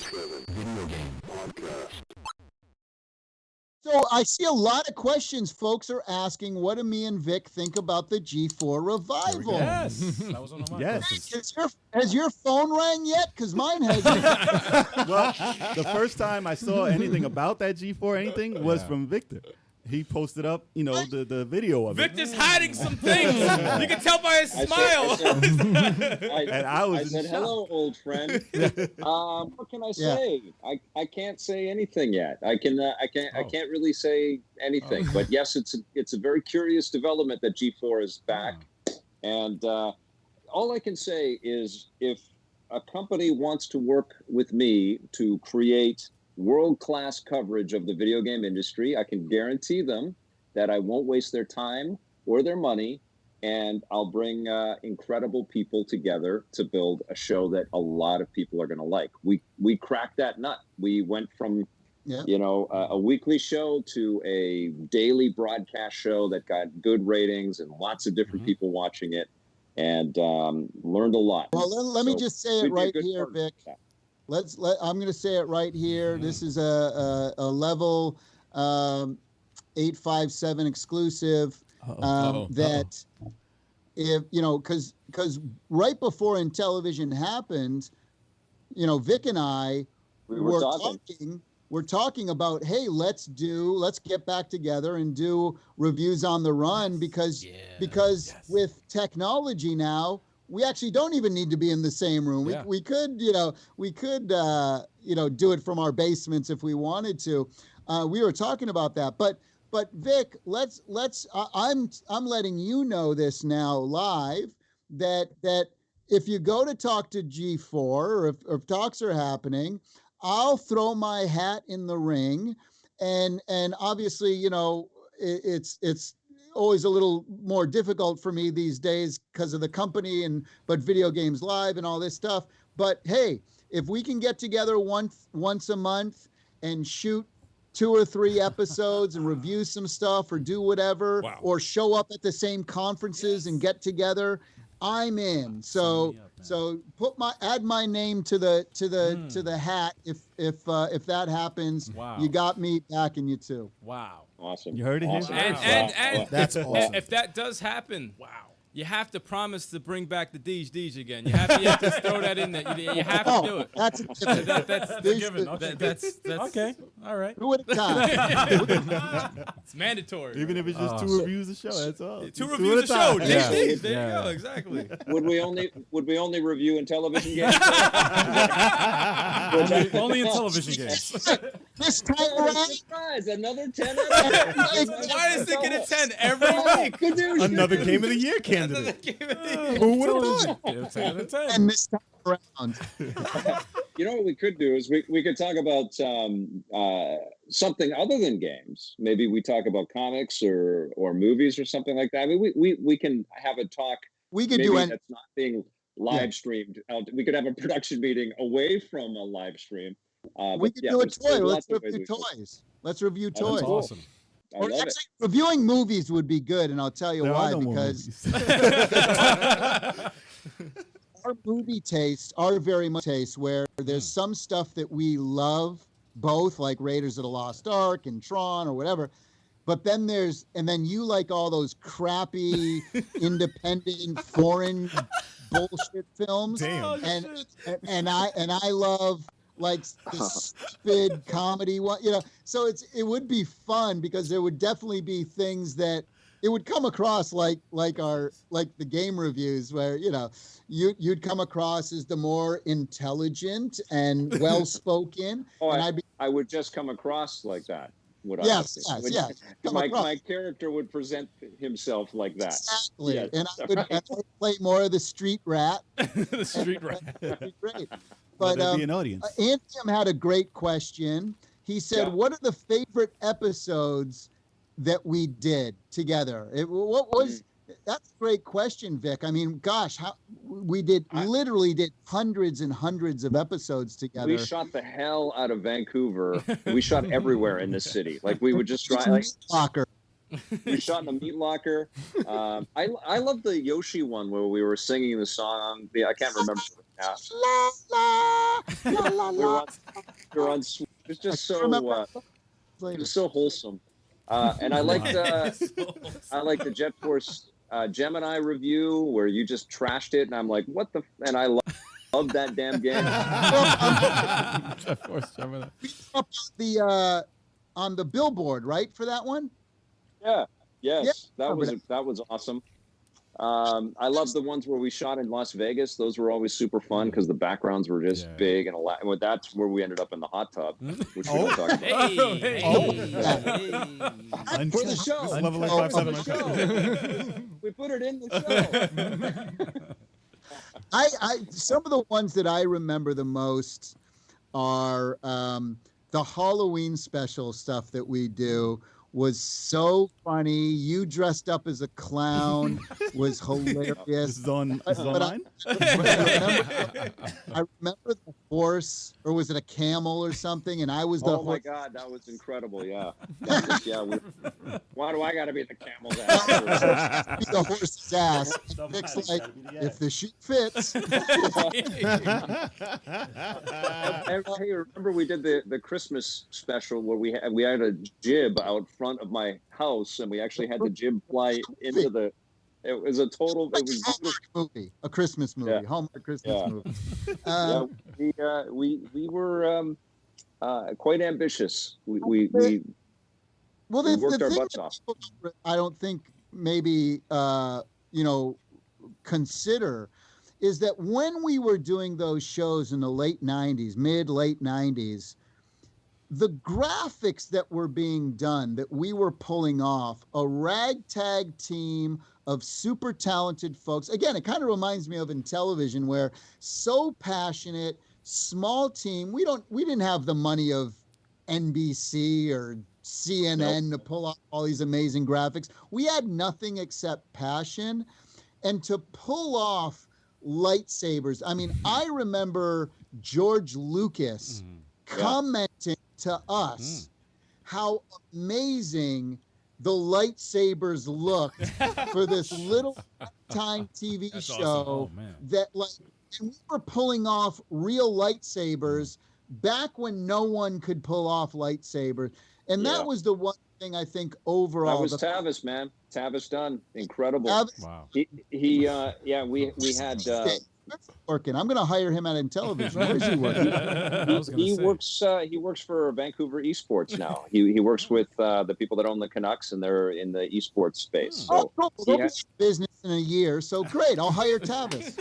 Video game podcast. So I see a lot of questions. Folks are asking, what do me and Vic think about the G4 revival? Yes, that was one of my questions. Has your phone rang yet? Because mine hasn't. Well, the first time I saw anything about that G4 anything was from Victor. He posted up, the video of Victor's hiding some things. You can tell by his smile. I said, hello, old friend. What can I say? I can't say anything yet. I can't really say anything. But yes, it's a very curious development that G4 is back. And all I can say is if a company wants to work with me to create world-class coverage of the video game industry, I can guarantee them that I won't waste their time or their money, and I'll bring incredible people together to build a show that a lot of people are going to like. We cracked that nut. We went from a weekly show to a daily broadcast show that got good ratings and lots of different people watching it, and learned a lot. Well, let me just say it right here, Vic. I'm going to say it right here. This is a level 857 exclusive that if because right before Intellivision happened, Vic and I we're talking about, hey, let's get back together and do reviews on the run because with technology now, we actually don't even need to be in the same room. We could do it from our basements if we wanted to. We were talking about that, but Vic, I'm letting you know this now live that if you go to talk to G4 or if talks are happening, I'll throw my hat in the ring, and obviously it's always a little more difficult for me these days because of the company but Video Games Live and all this stuff. But hey, if we can get together once a month and shoot 2 or 3 episodes and review some stuff or do whatever, or show up at the same conferences and get together, I'm in. So add my name to the hat if that happens. Wow. You got me backing you too. Wow. Awesome. You heard it here? Awesome. And that's awesome. If that does happen, you have to promise to bring back the Deej again. You have to throw that in there. You have to do it. That's a given. That's Okay. All right. Who would have thought? It's mandatory. Even if it's just 2 reviews a show, that's all. 2 reviews a show. Deej. There Yeah. you go. Exactly. Would we only review in television games? Only in television games. This time around, Surprise! Another 10. Why is it getting 10 every week? Good news. Another Game of the Year candidate. Who would have thought? It's 10 out of 10. and this time around. You know what we could do is we could talk about something other than games. Maybe we talk about comics or movies or something like that. I mean, we can have a talk. We could maybe do that's not being live streamed. We could have a production meeting away from a live stream. We could do a toy. Let's review toys. Let's review toys. That's awesome. I Or love actually, reviewing movies would be good, and I'll tell you There why. are no more Because movies. our movie tastes are very much tastes where there's some stuff that we love, both like Raiders of the Lost Ark and Tron or whatever. But then you like all those crappy, independent, foreign bullshit films. Damn. And I love like the stupid comedy one, so it would be fun because there would definitely be things that it would come across like the game reviews where you'd come across as the more intelligent and well-spoken. and I would just come across like that. Yes. My character would present himself like that. Exactly. Yes. And I would play more of the street rat. The street rat. That'd be great. But But there'd be an audience. Anthem had a great question. He said, "What are the favorite episodes that we did together?" That's a great question, Vic. I mean, gosh, we literally did hundreds and hundreds of episodes together. We shot the hell out of Vancouver. We shot everywhere in this city. Like we would just try. Locker. We shot in the meat locker. I love the Yoshi one where we were singing the song. I can't remember. La la la la We were la. on You're on. It was just so. It was so wholesome. And I liked the Jet Force Gemini review where you just trashed it, and I'm like, what the? And I love that damn game. Jet Force Gemini. Up on the billboard, right, for that one? Yeah. Yes. Yeah. That was awesome. I love the ones where we shot in Las Vegas. Those were always super fun because the backgrounds were just big and a lot. And that's where we ended up in the hot tub, which we don't talk about. For the show. Level 857. We put it in the show. Some of the ones that I remember the most are the Halloween special stuff that we do. Was so funny. You dressed up as a clown was hilarious. This is online? I remember the horse, or was it a camel or something? And I was the horse. Oh my God, that was incredible. Yeah. Why do I got to be the camel's ass? The horse's ass. Nick's like, if the shoe fits. Hey, remember we did the Christmas special where we had a jib out front of my house, and we actually had the jib fly into the. It was a total. It was Hallmark movie, a Christmas movie, Hallmark Christmas movie. We were quite ambitious. We worked our butts off. I don't think maybe consider is that when we were doing those shows in the late 90s, late 90s, the graphics that were being done, that we were pulling off, a ragtag team of super talented folks. Again, it kind of reminds me of Intellivision, where so passionate, small team. We didn't have the money of NBC or CNN to pull off all these amazing graphics. We had nothing except passion, and to pull off lightsabers. I mean, I remember George Lucas commenting to us how amazing the lightsabers looked for this little time TV show that and we were pulling off real lightsabers back when no one could pull off lightsabers. And that was the one thing I think overall. That was Tavis, man. Tavis Dunn. Incredible. Wow. We had working. I'm going to hire him at Intellivision. Where is he working? He works for Vancouver Esports now. He works with the people that own the Canucks, and they're in the esports space. So cool. They'll be in business in a year. So great. I'll hire Tavis.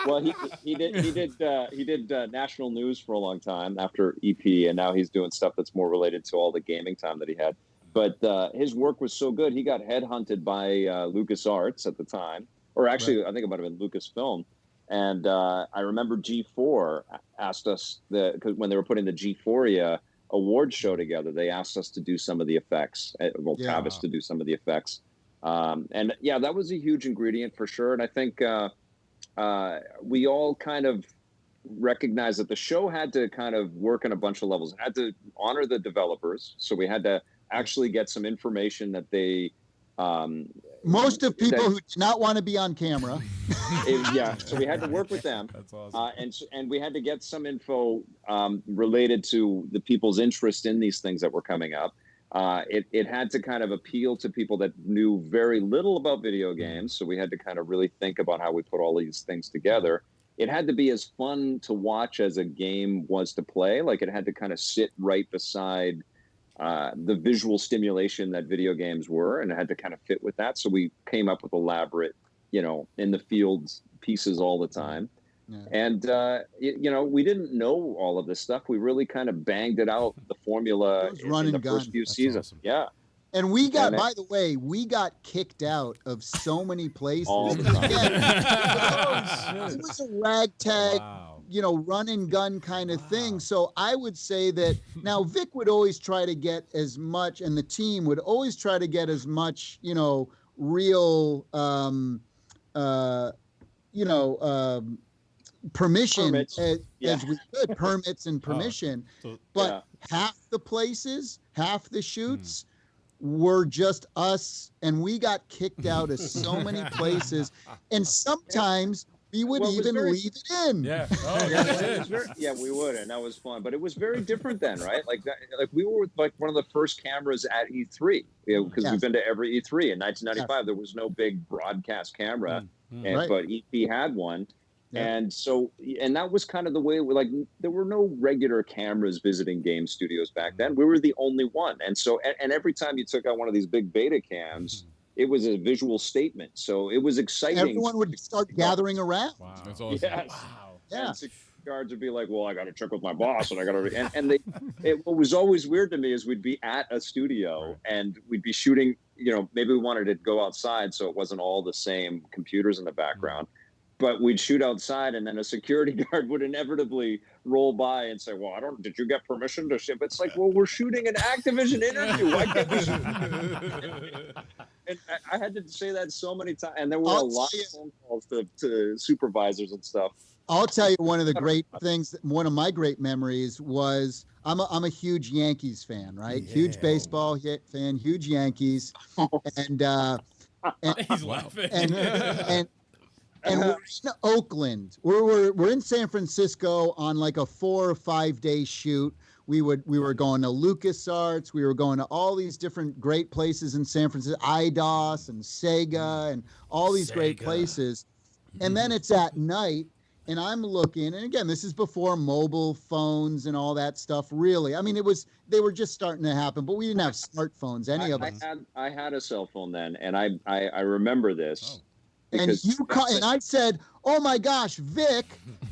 Well, he did national news for a long time after EP, and now he's doing stuff that's more related to all the gaming time that he had. But his work was so good, he got headhunted by LucasArts at the time. Or actually, I think it might have been Lucasfilm. And I remember G4 asked us, because when they were putting the G4 award show together, they asked us to do some of the effects. Tavis to do some of the effects. And that was a huge ingredient for sure. And I think we all kind of recognized that the show had to kind of work on a bunch of levels. It had to honor the developers. So we had to actually get some information that they... Most of people who do not want to be on camera. So we had to work with them. That's awesome. And we had to get some info related to the people's interest in these things that were coming up. It had to kind of appeal to people that knew very little about video games. So we had to kind of really think about how we put all these things together. It had to be as fun to watch as a game was to play. Like, it had to kind of sit right beside the visual stimulation that video games were, and it had to kind of fit with that. So we came up with elaborate, in the field pieces all the time. Yeah. And, we didn't know all of this stuff. We really kind of banged it out, the formula in the first few seasons. Awesome. Yeah. And we got, by the way, we got kicked out of so many places. All the time. It was a ragtag, run and gun kind of thing. So I would say that now Vic would always try to get as much, and the team would always try to get as much, real, permission as we could, permits and permission. But half the places, half the shoots were just us, and we got kicked out of so many places. And sometimes We would Well, it was even very- leave it in. Yeah. Oh, Yeah, yeah. it was yeah, we would, and that was fun. But it was very different then, right? Like that, like we were like one of the first cameras at E3, because Yes. we've been to every E3. In 1995, there was no big broadcast camera, and, Right. but EP had one. Yeah. And so, and that was kind of the way like there were no regular cameras visiting game studios back then. We were the only one. And so, and every time you took out one of these big beta cams, it was a visual statement. So it was exciting. Everyone would start gathering around. Wow. That's awesome. Yes. Wow. Yeah. And security guards would be like, well, I got to check with my boss, and I got to, and what was always weird to me is we'd be at a studio and we'd be shooting, maybe we wanted to go outside so it wasn't all the same computers in the background. But we'd shoot outside, and then a security guard would inevitably roll by and say, "Well, did you get permission to shoot?" It's like, well, we're shooting an Activision interview. Why can't we shoot? And I had to say that so many times, and there were a lot of phone calls to supervisors and stuff. I'll tell you one of the great things. One of my great memories was I'm a huge Yankees fan, right? Yeah. Huge baseball fan, huge Yankees, and He's laughing. and we're in Oakland. We're in San Francisco on like a 4 or 5 day shoot. We were going to LucasArts. We were going to all these different great places in San Francisco, IDOS and Sega and all these great places. And then it's at night, and I'm looking, and again, this is before mobile phones and all that stuff. Really, I mean, they were just starting to happen, but we didn't have smartphones, any of us. I had a cell phone then, and I remember this. Oh. And and I said, "Oh my gosh, Vic,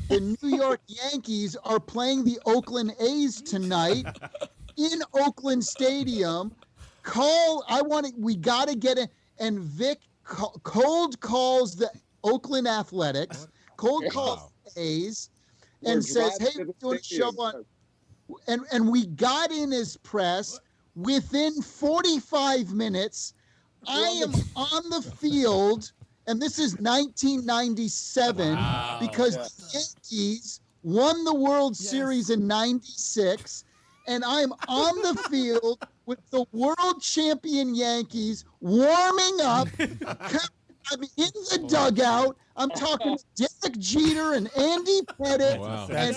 the New York Yankees are playing the Oakland A's tonight in Oakland Stadium. We got to get it." And Vic cold calls the Oakland Athletics, calls the A's, and says, "Hey, we're doing a show on." And we got in as press. Within 45 minutes, I am on the field. And this is 1997 because the Yankees won the World Series in 96. And I'm on the field with the world champion Yankees warming up. I'm in the dugout. I'm talking to Derek Jeter and Andy Pettit and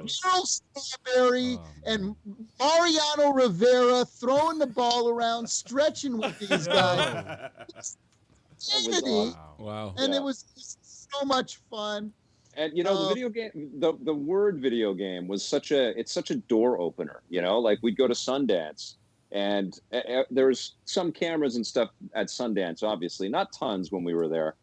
Gerald Strawberry and Mariano Rivera throwing the ball around, stretching with these guys. Wow. And it was just so much fun. And the video game, the word video game was such a door opener. Like we'd go to Sundance, and there's some cameras and stuff at Sundance. Obviously, not tons when we were there,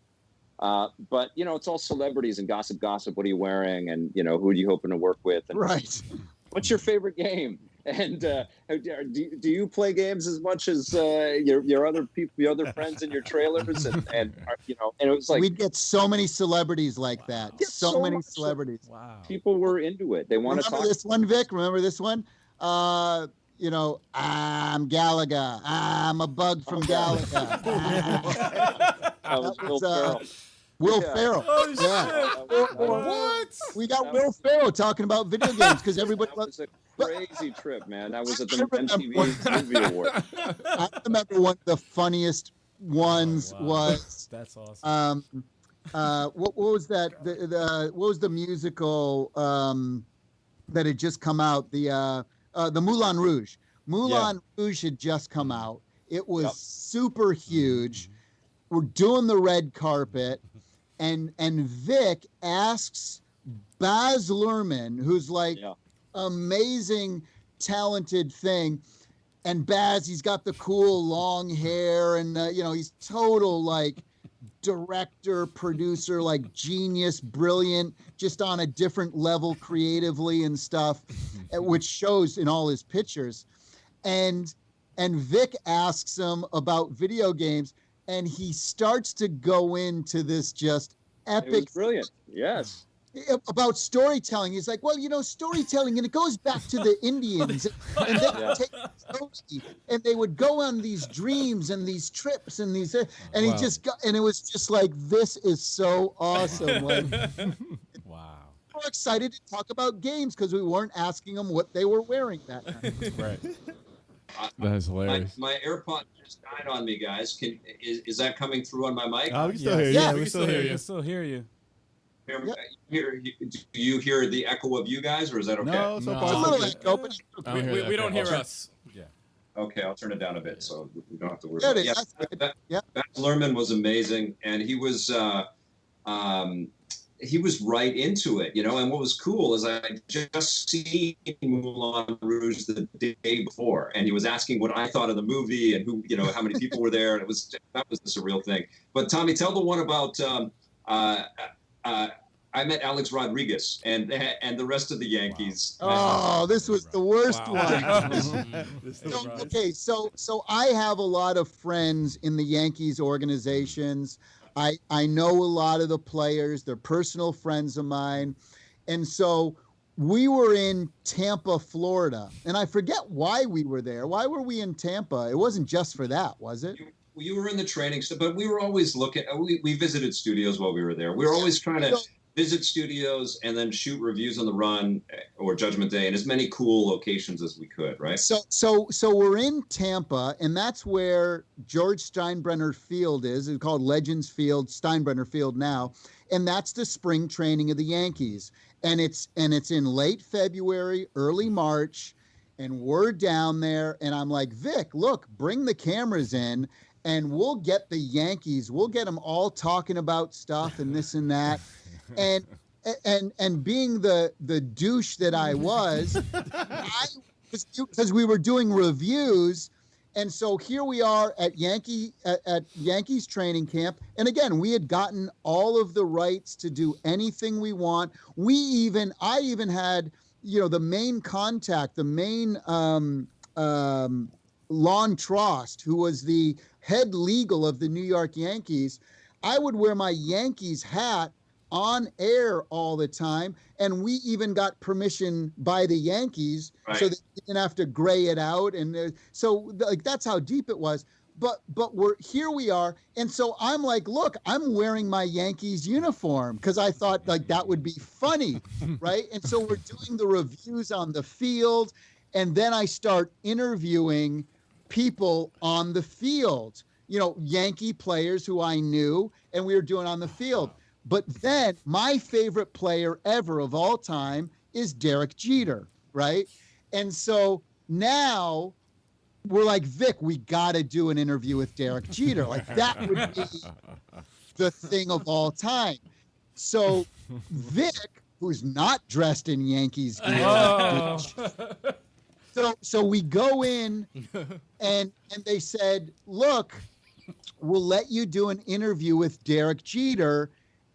but it's all celebrities and gossip. What are you wearing? And who are you hoping to work with? And right. What's your favorite game? And do you play games as much as your other people, your other friends in your trailers? And and it was like we'd get so many celebrities like that. So many celebrities. Wow. People were into it. They want to talk. Remember this one, Vic? Remember this one? I'm Galaga. I'm a bug from Galaga. That was Will Ferrell. Will Ferrell. Oh, Yeah. What? We got Will Ferrell talking about video games because everybody That loves. was a crazy trip, man. That was at the MTV Movie Award. I remember one of the funniest ones was That's awesome. what was that? What was the musical that had just come out? The Moulin Rouge. Moulin Rouge had just come out. It was super huge. We're doing the red carpet, and Vic asks Baz Luhrmann, who's like amazing, talented thing. And Baz, he's got the cool long hair, and he's total like director, producer, like genius, brilliant, just on a different level creatively and stuff, which shows in all his pictures. And Vic asks him about video games, and he starts to go into this just epic. It was brilliant. Yes. About storytelling. He's like, well, storytelling, and it goes back to the Indians, and they would take and they would go on these dreams and these trips and these, and he just got, and it was just like, this is so awesome. Like, Wow. we're excited to talk about games because we weren't asking them what they were wearing that night. Right. That's hilarious. My AirPod just died on me, guys. Is that coming through on my mic? Oh, we can still hear you. Yeah, we we can still hear you. I still hear you. Do you hear the echo of you guys, or is that okay? No, so No. far It's a so little good. echo, but I don't hear Oh, we don't hear us. Yeah. Okay, I'll turn it down a bit so we don't have to worry There about it it. is. That's good. Yeah. Baz Luhrmann was amazing, and he was right into it, you know. And what was cool is I just seen Moulin Rouge the day before, and he was asking what I thought of the movie and who, you know, how many people were there, and that was just a real thing. But Tommy, tell the one about I met Alex Rodriguez and the rest of the Yankees. Oh, this was the worst Wow. one. So I have a lot of friends in the Yankees organizations. I know a lot of the players. They're personal friends of mine. And so we were in Tampa, Florida. And I forget why we were there. Why were we in Tampa? It wasn't just for that, was it? You were in the training, but we were always looking. We visited studios while we were there. We were always trying to visit studios and then shoot reviews on the run or Judgment Day in as many cool locations as we could, right? So we're in Tampa, and that's where George Steinbrenner Field is. It's called Legends Field, Steinbrenner Field now, and that's the spring training of the Yankees. And it's in late February, early March, and we're down there, and I'm like, Vic, look, bring the cameras in, and we'll get the Yankees. We'll get them all talking about stuff and this and that. And being the douche that I was, because we were doing reviews, and so here we are at Yankees training camp, and again we had gotten all of the rights to do anything we want. I even had, you know, the main contact, the main Lon Trost, who was the head legal of the New York Yankees. I would wear my Yankees hat on air all the time, and we even got permission by the Yankees, so that we didn't have to gray it out, and so like that's how deep it was. But we are, and so I'm like, look, I'm wearing my Yankees uniform because I thought like that would be funny, right? And so we're doing the reviews on the field, and then I start interviewing people on the field, you know, Yankee players who I knew, and we were doing on the field. But then my favorite player ever of all time is Derek Jeter, right? And so now we're like, Vic, we got to do an interview with Derek Jeter. Like that would be the thing of all time. So Vic, who's not dressed in Yankees gear, so we go in and they said, look, we'll let you do an interview with Derek Jeter,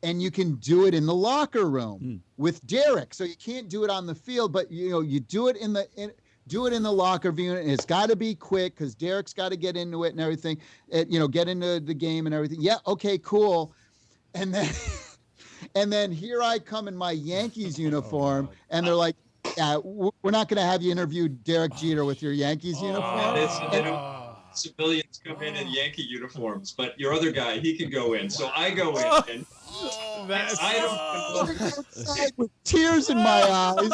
and you can do it in the locker room with Derek. So you can't do it on the field, but you know, you do it in the locker room, and it's got to be quick because Derek's got to get into it and everything. Get into the game and everything. Yeah, okay, cool. And then here I come in my Yankees uniform, and they're like, "Yeah, we're not going to have you interview Derek Jeter with your Yankees uniform." Civilians come in Yankee uniforms, but your other guy, he can go in. So I go in, and outside with tears in my eyes,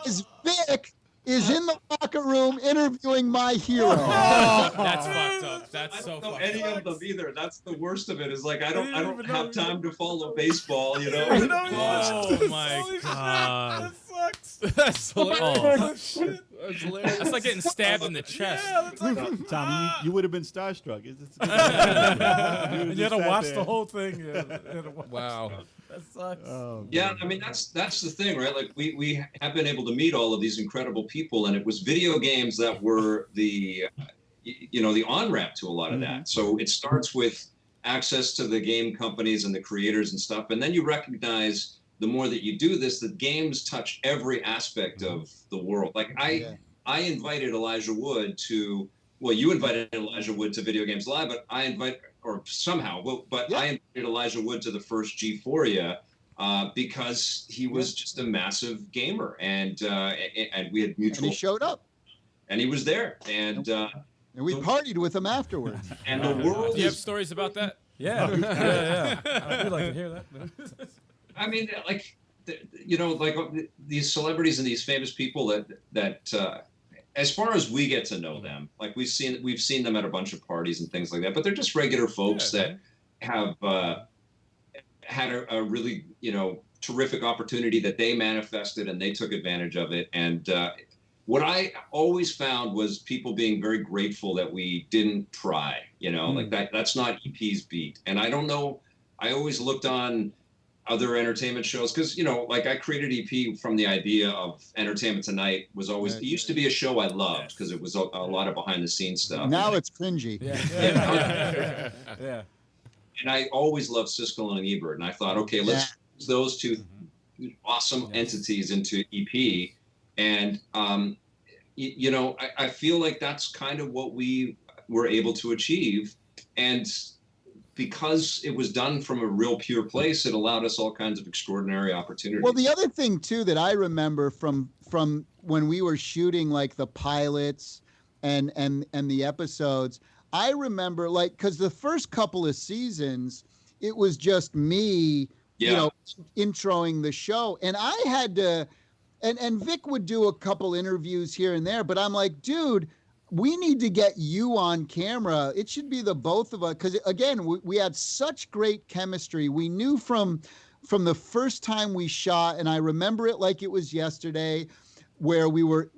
is Vic is in the locker room interviewing my hero. That's fucked up. That's so I don't know fucked any up. of them either. That's the worst of it. Is like I don't have time to follow baseball. You know. Oh my god. That sucks. That's hilarious. Oh, shit. That's hilarious. That's like getting stabbed in the chest. Tommy, you would have been starstruck. And you had to watch the whole thing. Wow. That sucks. Yeah, I mean that's the thing, right? Like we have been able to meet all of these incredible people, and it was video games that were the on-ramp to a lot of that. So it starts with access to the game companies and the creators and stuff, and then you recognize the more that you do this, that games touch every aspect of the world. Like I invited Elijah Wood to, well, you invited Elijah Wood to Video Games Live, but I invited Elijah Wood to the first G4ia because he was just a massive gamer, and we had mutual. And he showed up. And he was there, and we partied with him afterwards. And the world. Do you have stories about that? Yeah. I'd like to hear that. I mean, like, these celebrities and these famous people that as far as we get to know them, like we've seen them at a bunch of parties and things like that, but they're just regular folks that have had a really, terrific opportunity that they manifested and they took advantage of it. And what I always found was people being very grateful that we didn't try, like that's not EP's beat. And I don't know, I always looked on other entertainment shows because, like I created EP from the idea of Entertainment Tonight was always, it used to be a show I loved because it was a lot of behind the scenes stuff. Now it's cringy. Yeah. And I always loved Siskel and Ebert. And I thought, okay, let's use those two awesome entities into EP. And, I feel like that's kind of what we were able to achieve. And because it was done from a real pure place, it allowed us all kinds of extraordinary opportunities. Well, the other thing too that I remember from when we were shooting like the pilots and the episodes, I remember because the first couple of seasons, it was just me, introing the show, and I had to, and Vic would do a couple interviews here and there, but I'm like, dude, we need to get you on camera. It should be the both of us. Because again, we had such great chemistry. We knew from the first time we shot, and I remember it like it was yesterday, where we were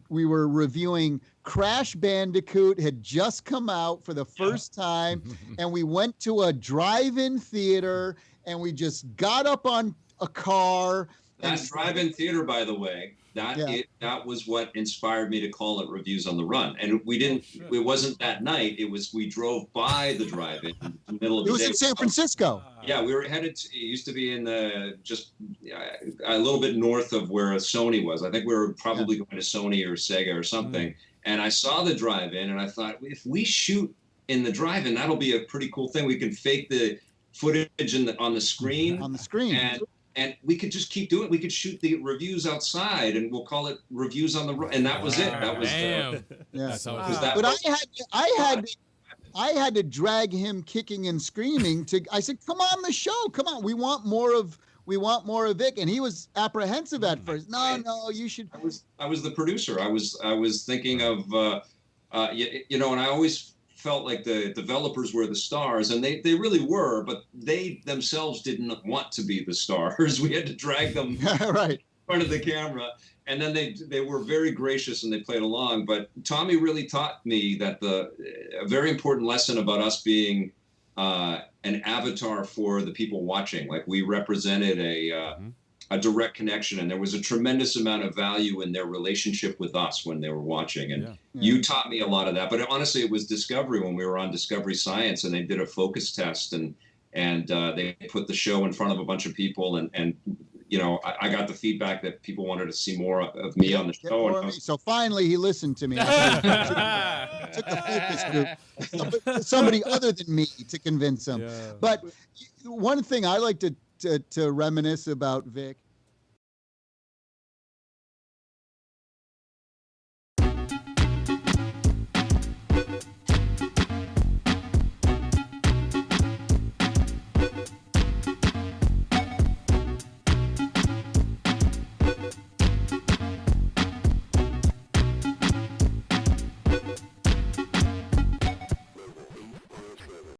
reviewing Crash Bandicoot had just come out for the first time, and we went to a drive-in theater and we just got up on a car. That drive-in theater, by the way, that was what inspired me to call it Reviews on the Run. And we didn't, it wasn't that night. It was, we drove by the drive-in in the middle of the day. It was in San Francisco. Yeah, we were headed to, it used to be in just a little bit north of where Sony was. I think we were probably going to Sony or Sega or something. And I saw the drive-in and I thought, if we shoot in the drive-in, that'll be a pretty cool thing. We can fake the footage on the screen. On the screen. And we could just keep doing it. We could shoot the reviews outside, and we'll call it Reviews on the Run. And that was it. That was But I had to drag him kicking and screaming I said, "Come on the show, come on. We want more of Vic." And he was apprehensive at first. No, you should. I was the producer. I was thinking of and I always felt like the developers were the stars, and they really were, but they themselves didn't want to be the stars. We had to drag them right in front of the camera, and then they were very gracious and they played along. But Tommy really taught me that a very important lesson about us being an avatar for the people watching. Like we represented a direct connection, and there was a tremendous amount of value in their relationship with us when they were watching. And you taught me a lot of that. But honestly, it was Discovery when we were on Discovery Science, and they did a focus test, and they put the show in front of a bunch of people, and I got the feedback that people wanted to see more of me on the show. So finally, he listened to me. I took a focus group, somebody other than me, to convince him. But one thing I like to reminisce about Vic